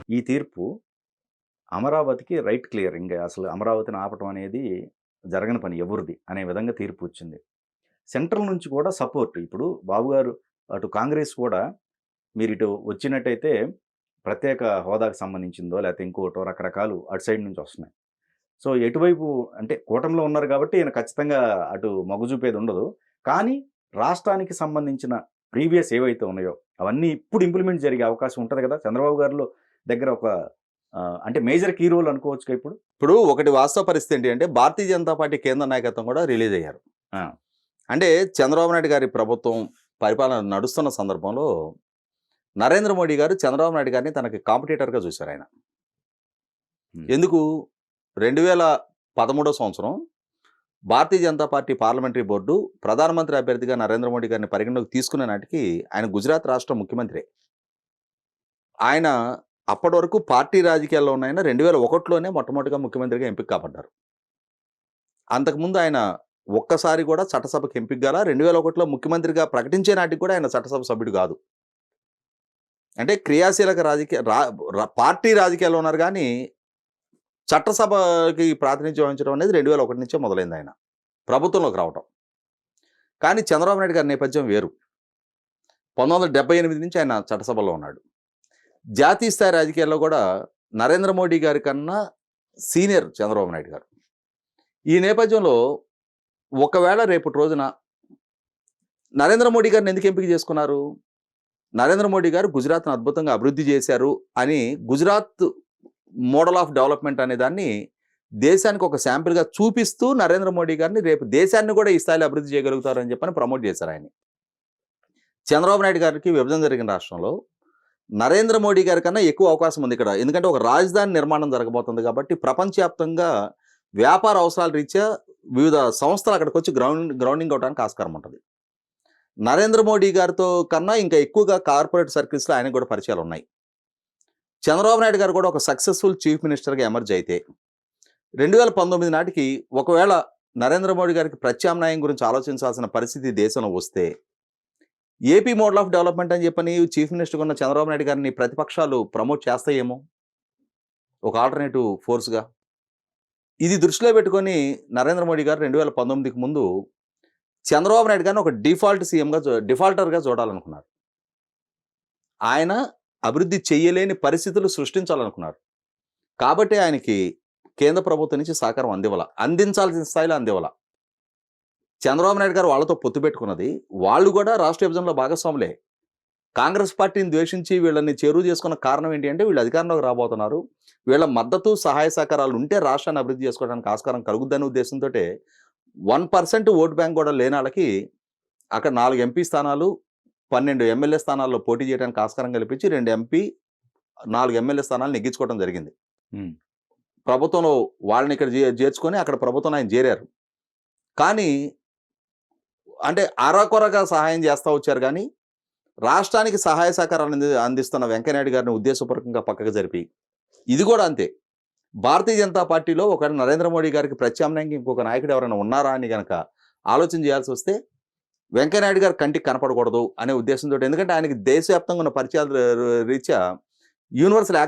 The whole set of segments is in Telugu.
ఈ తీర్పు అమరావతికి రైట్ క్లియర్. ఇంక అసలు అమరావతిని ఆపటం అనేది జరగని పని ఎవరిది అనే విధంగా తీర్పు వచ్చింది. సెంట్రల్ నుంచి కూడా సపోర్ట్. ఇప్పుడు బాబు గారు అటు కాంగ్రెస్ కూడా మీరిటు వచ్చినట్టయితే ప్రత్యేక హోదాకు సంబంధించిందో లేకపోతే ఇంకోటో రకరకాలు అటు సైడ్ నుంచి వస్తున్నాయి. సో ఎటువైపు అంటే కూటమిలో ఉన్నారు కాబట్టి ఈయన ఖచ్చితంగా అటు మొగ్గు చూపేది ఉండదు. కానీ రాష్ట్రానికి సంబంధించిన ప్రీవియస్ ఏవైతే ఉన్నాయో అవన్నీ ఇప్పుడు ఇంప్లిమెంట్ జరిగే అవకాశం ఉంటుంది కదా! చంద్రబాబు గారిలో దగ్గర ఒక అంటే మేజర్ కీ రోల్ అనుకోవచ్చుగా ఇప్పుడు? ఇప్పుడు ఒకటి వాస్తవ పరిస్థితి ఏంటి అంటే భారతీయ జనతా పార్టీ కేంద్ర నాయకత్వం కూడా రిలీజ్ అయ్యారు. ఆ! అంటే చంద్రబాబు నాయుడు గారి ప్రభుత్వం పరిపాలన నడుస్తున్న సందర్భంలో నరేంద్ర మోడీ గారు చంద్రబాబు నాయుడు గారిని తనకి కాంపిటీటర్‌గా చూశారు ఆయన. ఎందుకు 2013 సంవత్సరం Bharatiya Janata party parliamentary board ప్రధానమంత్రి అభ్యర్థిగా నరేంద్ర మోడీ గారిని పరిగణలోకి తీసుకునే నాటికి ఆయన గుజరాత్ రాష్ట్ర ముఖ్యమంత్రి. ఆయన అప్పటి వరకు పార్టీ రాజకీయాల్లో ఉన్న ఆయన 2001లోనే మొట్టమొదటిగా ముఖ్యమంత్రిగా ఎంపిక కాబడ్డారు. అంతకుముందు ఆయన ఒక్కసారి కూడా చట్టసభకు ఎంపిక కాల. 2001లో ముఖ్యమంత్రిగా ప్రకటించే నాటికి కూడా ఆయన చట్టసభ సభ్యుడు కాదు. అంటే క్రియాశీలక రాజకీయ పార్టీ రాజకీయాల్లో ఉన్నారు కానీ చట్టసభకి ప్రాతినిధ్యం వహించడం అనేది 2001 నుంచే మొదలైంది ఆయన ప్రభుత్వంలోకి రావటం. కానీ చంద్రబాబు నాయుడు గారి నేపథ్యం వేరు. 1978 నుంచి ఆయన చట్టసభలో ఉన్నాడు. జాతీయ స్థాయి రాజకీయాల్లో కూడా నరేంద్ర మోడీ గారి కన్నా సీనియర్ చంద్రబాబు నాయుడు గారు. ఈ నేపథ్యంలో ఒకవేళ రేపటి రోజున నరేంద్ర మోడీ గారిని ఎందుకు ఎంపిక చేసుకున్నారు? నరేంద్ర మోడీ గారు గుజరాత్ను అద్భుతంగా అభివృద్ధి చేశారు అని గుజరాత్ మోడల్ ఆఫ్ డెవలప్మెంట్ అనే దాన్ని దేశానికి ఒక శాంపిల్గా చూపిస్తూ నరేంద్ర మోడీ గారిని రేపు దేశాన్ని కూడా ఈ స్థాయిలో అభివృద్ధి చేయగలుగుతారని చెప్పని ప్రమోట్ చేశారు ఆయన. చంద్రబాబు నాయుడు గారికి విభజన జరిగిన రాష్ట్రంలో నరేంద్ర మోడీ గారి కన్నా ఎక్కువ అవకాశం ఉంది ఇక్కడ. ఎందుకంటే ఒక రాజధాని నిర్మాణం జరగబోతుంది కాబట్టి ప్రపంచవ్యాప్తంగా వ్యాపార అవసరాల రీత్యా వివిధ సంస్థలు అక్కడికి వచ్చి గ్రౌండింగ్ అవడానికి ఆస్కారం ఉంటుంది. నరేంద్ర మోడీ గారితో కన్నా ఇంకా ఎక్కువగా కార్పొరేట్ సర్కిల్స్లో ఆయనకు కూడా పరిచయాలు ఉన్నాయి. చంద్రబాబు నాయుడు గారు కూడా ఒక సక్సెస్ఫుల్ చీఫ్ మినిస్టర్గా ఎమర్జ్ అయితే 2019 నాటికి ఒకవేళ నరేంద్ర మోడీ గారికి ప్రత్యామ్నాయం గురించి ఆలోచించాల్సిన పరిస్థితి దేశంలో వస్తే ఏపీ మోడల్ ఆఫ్ డెవలప్మెంట్ అని చెప్పని చీఫ్ మినిస్టర్గా ఉన్న చంద్రబాబు నాయుడు గారిని ప్రతిపక్షాలు ప్రమోట్ చేస్తాయేమో ఒక ఆల్టర్నేటివ్ ఫోర్స్గా. ఇది దృష్టిలో పెట్టుకొని నరేంద్ర మోడీ గారు 2019కి ముందు చంద్రబాబు నాయుడు గారిని ఒక డిఫాల్టర్గా చూడాలనుకున్నారు. ఆయన అభివృద్ధి చేయలేని పరిస్థితులు సృష్టించాలనుకున్నారు. కాబట్టి ఆయనకి కేంద్ర ప్రభుత్వం నుంచి సహకారం అందించాల్సిన స్థాయిలో అందివ్వాల. చంద్రబాబు నాయుడు గారు వాళ్ళతో పొత్తు పెట్టుకున్నది వాళ్ళు కూడా రాష్ట్ర విభజనలో భాగస్వాములే. కాంగ్రెస్ పార్టీని ద్వేషించి వీళ్ళని చేరువ చేసుకున్న కారణం ఏంటి అంటే వీళ్ళు అధికారంలోకి రాబోతున్నారు, వీళ్ళ మద్దతు సహాయ సహకారాలు ఉంటే రాష్ట్రాన్ని అభివృద్ధి చేసుకోవడానికి ఆస్కారం కలుగుద్దనే ఉద్దేశంతో 1% ఓట్ బ్యాంక్ కూడా లేని వాళ్ళకి అక్కడ 4 ఎంపీ స్థానాలు 12 ఎమ్మెల్యే స్థానాల్లో పోటీ చేయడానికి ఆస్కారం కల్పించి 2 ఎంపీ 4 ఎమ్మెల్యే స్థానాలు నెగ్గించుకోవడం జరిగింది. ప్రభుత్వంలో వాళ్ళని ఇక్కడ చేర్చుకొని అక్కడ ప్రభుత్వం ఆయన చేరారు. కానీ అంటే అరకొరగా సహాయం చేస్తూ వచ్చారు. కానీ రాష్ట్రానికి సహాయ సహకారాన్ని అందిస్తున్న వెంకయ్యనాయుడు గారిని ఉద్దేశపూర్వకంగా పక్కకు జరిపి ఇది కూడా అంతే. భారతీయ జనతా పార్టీలో ఒక నరేంద్ర మోడీ గారికి ప్రత్యామ్నాయంగా ఇంకొక నాయకుడు ఎవరైనా ఉన్నారా అని కనుక ఆలోచన చేయాల్సి వస్తే వెంకయ్యనాయుడు గారు కంటికి కనపడకూడదు అనే ఉద్దేశంతో, ఎందుకంటే ఆయనకి దేశవ్యాప్తంగా ఉన్న పరిచయాల రీత్యా యూనివర్సల్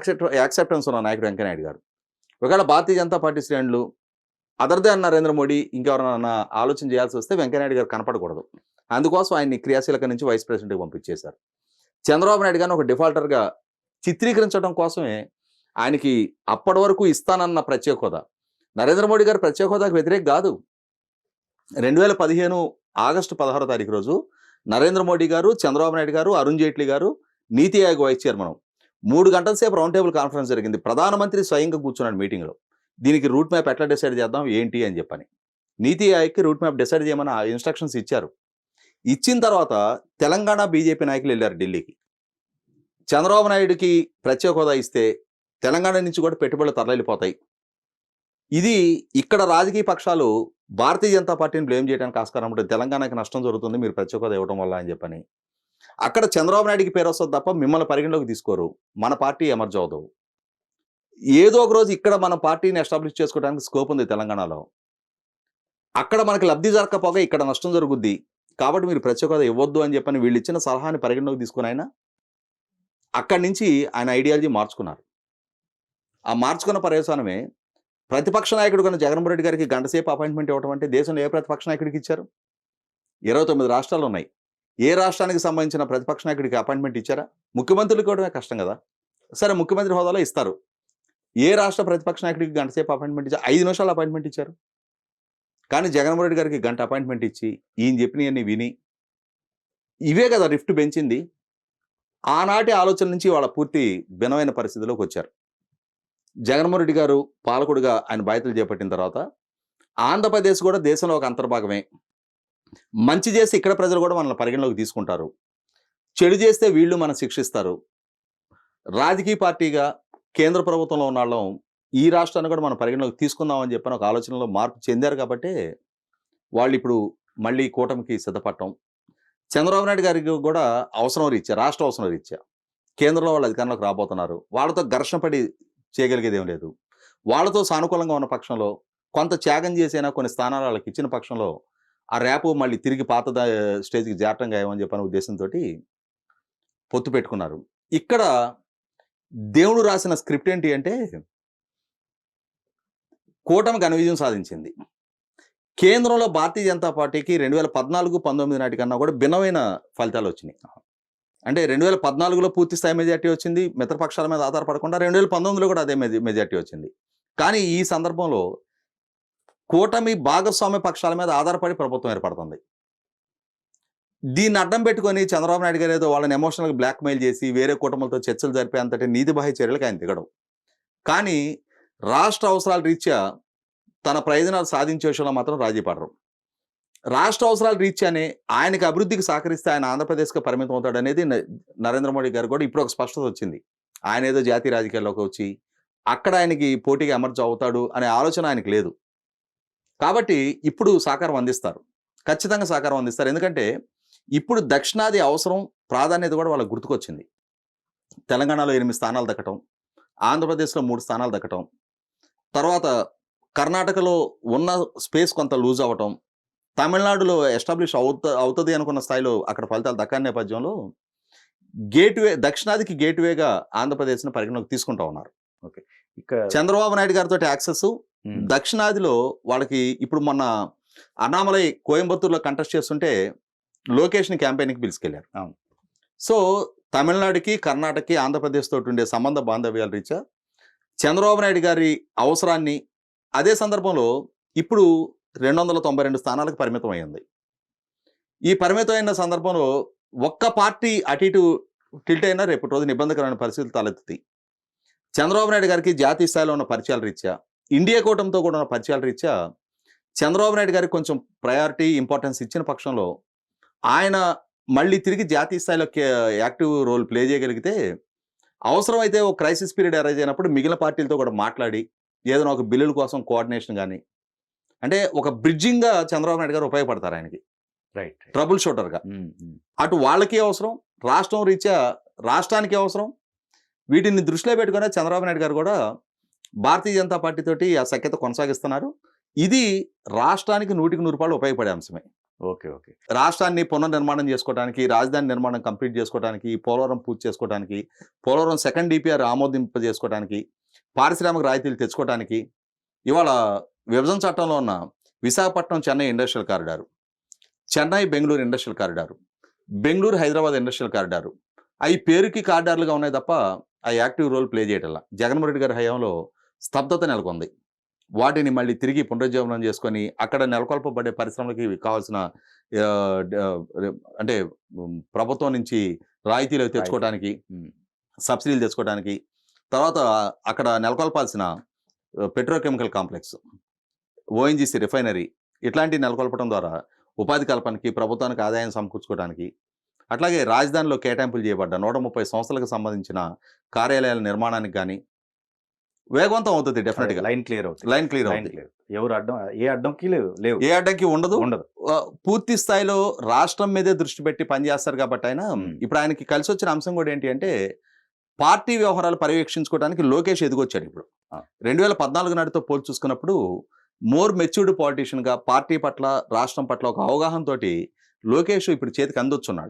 యాక్సెప్టెన్స్ ఉన్న నాయకుడు వెంకయ్యనాయుడు గారు. ఒకవేళ భారతీయ జనతా పార్టీ శ్రేణులు అదర్ దాన్ నరేంద్ర మోడీ ఇంకెవరైనా ఆలోచన చేయాల్సి వస్తే వెంకయ్యనాయుడు గారు కనపడకూడదు. అందుకోసం ఆయన్ని క్రియాశీలక నుంచి వైస్ ప్రెసిడెంట్కి పంపించేశారు. చంద్రబాబు నాయుడు గారిని ఒక డిఫాల్టర్గా చిత్రీకరించడం కోసమే ఆయనకి అప్పటి వరకు ఇస్తానన్న ప్రత్యేక హోదా, నరేంద్ర మోడీ గారు ప్రత్యేక హోదాకు వ్యతిరేక కాదు. 2015 ఆగస్టు 16వ తారీఖు రోజు నరేంద్ర మోడీ గారు, చంద్రబాబు నాయుడు గారు, అరుణ్ జైట్లీ గారు, నీతి ఆయోగ్ వైస్ చైర్మన్ 3 గంటల సేపు రౌండ్ టేబుల్ కాన్ఫరెన్స్ జరిగింది. ప్రధానమంత్రి స్వయంగా కూర్చున్నాడు మీటింగ్లో. దీనికి రూట్ మ్యాప్ ఎట్లా డిసైడ్ చేద్దాం ఏంటి అని చెప్పని నీతి ఆయోగ్కి రూట్ మ్యాప్ డిసైడ్ చేయమని ఇన్స్ట్రక్షన్స్ ఇచ్చారు. ఇచ్చిన తర్వాత తెలంగాణ బీజేపీ నాయకులు వెళ్ళారు ఢిల్లీకి. చంద్రబాబు నాయుడుకి ప్రత్యేక హోదా ఇస్తే తెలంగాణ నుంచి కూడా పెట్టుబడులు తరలిపోతాయి. ఇది ఇక్కడ రాజకీయ పక్షాలు భారతీయ జనతా పార్టీని బ్లేమ్ చేయడానికి ఆస్కారం ఉంటుంది. తెలంగాణకి నష్టం జరుగుతుంది మీరు ప్రత్యేక హోదా ఇవ్వడం వల్ల అని చెప్పని. అక్కడ చంద్రబాబు నాయుడికి పేరు వస్తుంది తప్ప మిమ్మల్ని పరిగణలోకి తీసుకోరు, మన పార్టీ ఎమర్జ్ అవ్వదు. ఏదో ఒక రోజు ఇక్కడ మన పార్టీని ఎస్టాబ్లిష్ చేసుకోవడానికి స్కోప్ ఉంది తెలంగాణలో. అక్కడ మనకి లబ్ధి జరగకపోగా ఇక్కడ నష్టం జరుగుద్ది కాబట్టి మీరు ప్రత్యేక హోదా ఇవ్వద్దు అని చెప్పని వీళ్ళు ఇచ్చిన సలహాని పరిగణలోకి తీసుకుని ఆయన అక్కడి నుంచి ఆయన ఐడియాలజీ మార్చుకున్నారు. ఆ మార్చుకున్న పర్యవసానమే ప్రతిపక్ష నాయకుడు కన్నా జగన్మోహన్ రెడ్డి గారికి గంటసేపు అపాయింట్మెంట్ ఇవ్వడం అంటే దేశంలో ఏ ప్రతిపక్ష నాయకుడికి ఇచ్చారు? 29 రాష్ట్రాలు ఉన్నాయి. ఏ రాష్ట్రానికి సంబంధించిన ప్రతిపక్ష నాయకుడికి అపాయింట్మెంట్ ఇచ్చారా? ముఖ్యమంత్రులకు ఇవ్వడమే కష్టం కదా! సరే ముఖ్యమంత్రి హోదాలో ఇస్తారు. ఏ రాష్ట్ర ప్రతిపక్ష నాయకుడికి గంటసేపు అపాయింట్మెంట్ ఇచ్చారు? 5 నిమిషాలు అపాయింట్మెంట్ ఇచ్చారు. కానీ జగన్మోహన్ రెడ్డి గారికి గంట అపాయింట్మెంట్ ఇచ్చి ఈయన చెప్పినవన్నీ విని ఇవే కదా రిఫ్ట్ పెంచింది. ఆనాటి ఆలోచన నుంచి వాళ్ళ పూర్తి భిన్నమైన పరిస్థితిలోకి వచ్చారు. జగన్మోహన్ రెడ్డి గారు పాలకుడిగా ఆయన బాధ్యతలు చేపట్టిన తర్వాత ఆంధ్రప్రదేశ్ కూడా దేశంలో ఒక అంతర్భాగమే. మంచి చేసి ఇక్కడ ప్రజలు కూడా మనల్ని పరిగణలోకి తీసుకుంటారు. చెడు చేస్తే వీళ్ళు మనం శిక్షిస్తారు. రాజకీయ పార్టీగా కేంద్ర ప్రభుత్వంలో ఉన్న వాళ్ళం ఈ రాష్ట్రాన్ని కూడా మనం పరిగణలోకి తీసుకుందామని చెప్పని ఒక ఆలోచనలో మార్పు చెందారు కాబట్టి వాళ్ళు ఇప్పుడు మళ్ళీ కూటమికి సిద్ధపడటం. చంద్రబాబు నాయుడు గారికి కూడా అవసరం రీత్యా, రాష్ట్ర అవసరం రీత్యా కేంద్రంలో వాళ్ళు అధికారంలోకి రాబోతున్నారు. వాళ్ళతో ఘర్షణ పడి చేయగలిగేది ఏం లేదు. వాళ్ళతో సానుకూలంగా ఉన్న పక్షంలో కొంత త్యాగం చేసైనా కొన్ని స్థానాలు వాళ్ళకి ఇచ్చిన పక్షంలో ఆ ర్యాపు మళ్ళీ తిరిగి పాత స్టేజ్కి చేరటం ఏమని చెప్పని ఉద్దేశంతో పొత్తు పెట్టుకున్నారు. ఇక్కడ దేవుడు రాసిన స్క్రిప్ట్ ఏంటి అంటే కూటమి ఘన విజయం సాధించింది. కేంద్రంలో భారతీయ జనతా పార్టీకి 2014-19 నాటికన్నా కూడా భిన్నమైన ఫలితాలు వచ్చినాయి. అంటే 2014లో పూర్తి స్థాయి మెజార్టీ వచ్చింది, మిత్రపక్షాల మీద ఆధారపడకుండా. 2019లో కూడా అదే మెజార్టీ వచ్చింది. కానీ ఈ సందర్భంలో కూటమి భాగస్వామ్య పక్షాల మీద ఆధారపడి ప్రభుత్వం ఏర్పడుతుంది. దీన్ని అడ్డం పెట్టుకొని చంద్రబాబు నాయుడు గారు ఏదో వాళ్ళని ఎమోషనల్గా బ్లాక్మెయిల్ చేసి వేరే కూటములతో చర్చలు జరిపే అంతటి నీతిబాహ్య చర్యలకు ఆయన దిగడం. కానీ రాష్ట్ర అవసరాల రీత్యా తన ప్రయోజనాలు సాధించే విషయంలో మాత్రం రాజీ పడరు. రాష్ట్ర అవసరాల రీత్యానే ఆయనకి అభివృద్ధికి సహకరిస్తే ఆయన ఆంధ్రప్రదేశ్కి పరిమితం అవుతాడు అనేది నరేంద్ర మోడీ గారు కూడా ఇప్పుడు ఒక స్పష్టత వచ్చింది. ఆయన ఏదో జాతీయ రాజకీయాల్లోకి వచ్చి అక్కడ ఆయనకి పోటీగా ఎమర్జ్ అవుతాడు అనే ఆలోచన ఆయనకి లేదు. కాబట్టి ఇప్పుడు సహకారం అందిస్తారు, ఖచ్చితంగా సహకారం అందిస్తారు. ఎందుకంటే ఇప్పుడు దక్షిణాది అవసరం ప్రాధాన్యత కూడా వాళ్ళకి గుర్తుకొచ్చింది. తెలంగాణలో 8 స్థానాలు దక్కటం, ఆంధ్రప్రదేశ్లో 3 స్థానాలు దక్కటం, తర్వాత కర్ణాటకలో ఉన్న స్పేస్ కొంత లూజ్ అవ్వటం, తమిళనాడులో ఎస్టాబ్లిష్ అవుతుంది అనుకున్న స్థాయిలో అక్కడ ఫలితాలు దక్కని నేపథ్యంలో గేట్వే, దక్షిణాదికి గేట్వేగా ఆంధ్రప్రదేశ్ని పరిగణలోకి తీసుకుంటా ఉన్నారు. ఓకే, ఇక్కడ చంద్రబాబు నాయుడు గారితో యాక్సెస్ దక్షిణాదిలో వాళ్ళకి ఇప్పుడు మొన్న అన్నామలై కోయంబత్తూరులో కంటెస్ట్ చేస్తుంటే లోకేష్ని క్యాంపెయిన్కి పిలుచుకెళ్ళారు. సో తమిళనాడుకి, కర్ణాటకకి, ఆంధ్రప్రదేశ్ తోటి ఉండే సంబంధ బాంధవ్యాల రీత్యా చంద్రబాబు నాయుడు గారి అవసరాన్ని అదే సందర్భంలో ఇప్పుడు 292 స్థానాలకు పరిమితం అయ్యింది. ఈ పరిమితమైన సందర్భంలో ఒక్క పార్టీ అటు ఇటు టిల్ట్ అయినా రేపటి రోజున ఇబ్బందికరమైన పరిస్థితులు తలెత్తుతాయి. చంద్రబాబు నాయుడు గారికి జాతీయ స్థాయిలో ఉన్న పరిచయాల రీత్యా, ఇండియా కూటమితో కూడా ఉన్న పరిచయాల రీత్యా చంద్రబాబు నాయుడు గారికి కొంచెం ప్రయారిటీ, ఇంపార్టెన్స్ ఇచ్చిన పక్షంలో ఆయన మళ్ళీ తిరిగి జాతీయ స్థాయిలో యాక్టివ్ రోల్ ప్లే చేయగలిగితే అవసరమైతే ఒక క్రైసిస్ పీరియడ్ అరైజ్ అయినప్పుడు మిగిలిన పార్టీలతో కూడా మాట్లాడి ఏదైనా ఒక బిల్లుల కోసం కోఆర్డినేషన్ కానీ, అంటే ఒక బ్రిడ్జింగ్గా చంద్రబాబు నాయుడు గారు ఉపయోగపడతారు ఆయనకి, రైట్, ట్రబుల్ షూటర్గా. అటు వాళ్ళకి అవసరం, రాష్ట్రం రీత్యా రాష్ట్రానికి అవసరం. వీటిని దృష్టిలో పెట్టుకునే చంద్రబాబు నాయుడు గారు కూడా భారతీయ జనతా పార్టీ తోటి ఆ సఖ్యత కొనసాగిస్తున్నారు. ఇది రాష్ట్రానికి 100% ఉపయోగపడే అంశమే. Okay, okay. రాష్ట్రాన్ని పునర్నిర్మాణం చేసుకోవడానికి, రాజధాని నిర్మాణం కంప్లీట్ చేసుకోవడానికి, పోలవరం పూర్తి చేసుకోవడానికి, పోలవరం సెకండ్ DPR ఆమోదింపజేసుకోవడానికి, పారిశ్రామిక రాయితీలు తెచ్చుకోవడానికి, ఇవాళ విభజన చట్టంలో ఉన్న Visakhapatnam Chennai industrial corridor, Chennai Bengaluru industrial corridor, Bengaluru Hyderabad industrial corridor, అవి పేరుకి కారిడార్లుగా ఉన్నాయి తప్ప ఆ యాక్టివ్ రోల్ ప్లే చేయటంలా. జగన్మోహన్ రెడ్డి గారి హయాంలో స్తబ్దత నెలకొంది. వాటిని మళ్ళీ తిరిగి పునరుజ్జీవనం చేసుకొని అక్కడ నెలకొల్పబడే పరిశ్రమలకి కావాల్సిన అంటే ప్రభుత్వం నుంచి రాయితీలు తెచ్చుకోవడానికి, సబ్సిడీలు తెచ్చుకోవడానికి, తర్వాత అక్కడ నెలకొల్పాల్సిన పెట్రోకెమికల్ కాంప్లెక్స్, ONGC రిఫైనరీ ఇట్లాంటివి నెలకొల్పడం ద్వారా ఉపాధి కల్పనకి, ప్రభుత్వానికి ఆదాయం సమకూర్చుకోవడానికి, అట్లాగే రాజధానిలో కేటాయింపులు చేయబడ్డ 130 సంస్థలకు సంబంధించిన కార్యాలయాల నిర్మాణానికి కానీ వేగవంతం అవుతుంది. డెఫినెట్గా లైన్ క్లియర్ అవుతుంది. ఎవరు ఏ అడ్డంకి లేవు, ఏ అడ్డంకి ఉండదు. పూర్తి స్థాయిలో రాష్ట్రం మీదే దృష్టి పెట్టి పనిచేస్తారు కాబట్టి ఆయన ఇప్పుడు ఆయనకి కలిసి వచ్చిన అంశం కూడా ఏంటి అంటే పార్టీ వ్యవహారాలు పర్యవేక్షించుకోవడానికి లోకేష్ ఎదిగొచ్చాడు. ఇప్పుడు 2014 నాటితో పోల్చి చూసుకున్నప్పుడు మోర్ మెచ్యూర్డ్ పాలిటీషియన్గా పార్టీ పట్ల, రాష్ట్రం పట్ల ఒక అవగాహనతోటి లోకేష్ ఇప్పుడు చేతికి అందొచ్చున్నాడు.